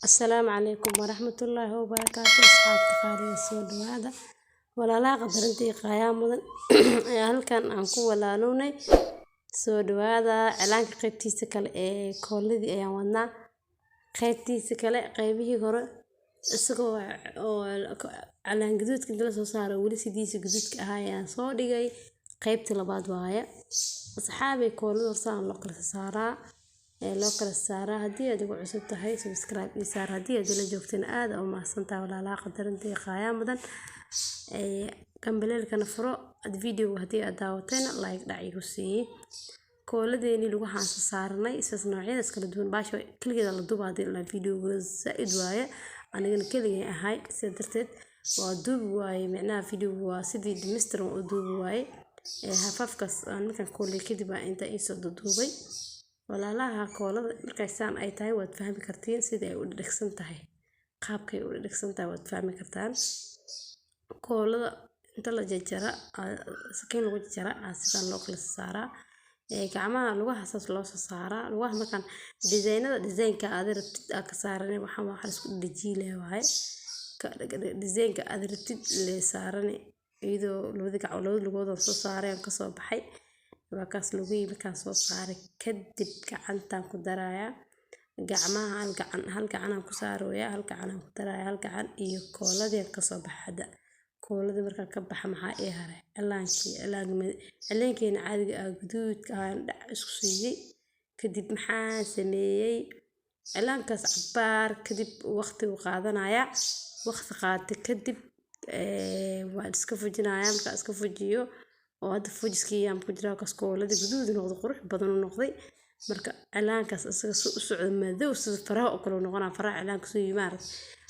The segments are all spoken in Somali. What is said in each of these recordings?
السلام عليكم ورحمة الله وبركاته. أصحابتي قارئة السود وهذا ولا لا قدرنتي قيام مدن هل كان أنكو ولا نوني سود وهذا إعلان قيبتي سكال كل ذي أيام ونا قيبتي سكال قيبيه قرأ isagoo calaan gaduudka inta la soo saaro weli sidiisa gaduudka ahaayaan soo dhigay qaybtii labaad waaye asxaabay koolada horsaan loo kala saaraa haddii aad ugu cusub tahay subscribe ii saar haddii aad la joogteen aad u mahadsantahay walaalaa qadarintii qaayaa mudan kambaleelkana furo ad video haddii aad daawatayna like dhac igu sii kooladeeni lagu xaasa saarnay isas noocyadaas kala duwan baasho kaligeeda la duba haddii la videoga zaid waaye anigana keligay ahay sida darteed waa duubi waaye macnaha videoga waa sidii dhameystiran u duubi waaye hafafkaas aan markaan koolay kadib baa inta ii soo duubay walaalaha koolada markay saan ay tahay waad fahmi kartiin sida ay u dhagsan tahay qaabkay u dhagsan tahay waad fahmi kartaan koolada inta la jajara sakiin lagu jajara sidaan loo kala saaraa gacmaha lagu xasaas loo soo saaraa lagu markaan deegaynka aad rabtid ka saaranay waxaan wax isku dhajiilay waaye deegaynka aad rabtid la saaranay iyadoo labada lugood soo saareen ka soo baxay waakaas lagu markaan soo saaray kadib gacantaan ku daraaya gacmaha hal gacan aan ku saarooyaa hal gacan aan ku daraaya hal gacan iyo kooladeen ka soo baxada koolada markaan ka baxa maxaa ii haray cilaankeenna caadiga ah gaduudka aan dhac isku siiyay kadib maxaan sameeyay cilaankaas cabaar kadib waqti uu qaadanaya waqti qaatay kadib waan iska fujinayaa markaan iska fujiyo oo hadda fujiskii aan ku jiraa kaas koolada gaduud noqday qurux badan u noqday marka cilaankaas isaga soo socdo madow sida faraha oo kale noqonaa faraha cilaanka soo yimaad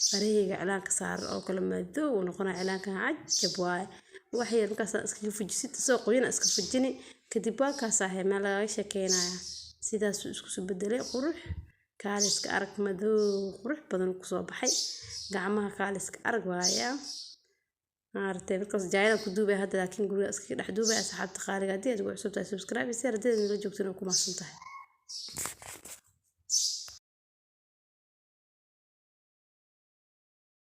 farahayga cilaanka saar oo kale madow oo noqonaa cilaanka cajab waaye waxay markaas iska fujisid soo qoyna iska fujini kadib waa kaas ah meel laga sheekeynaya sidaas isku soo bedelay qurux kaaliska arag madow qurux badan ku soo baxay gacmaha kaaliska arag waaya maartay markaas jaayada ku duubay hadda laakiin guriga iska dhex duubay asxaabta qaaliga haddii aad ugu cusub tahay subscribe si ardayda la joogtana ku mahadsantahay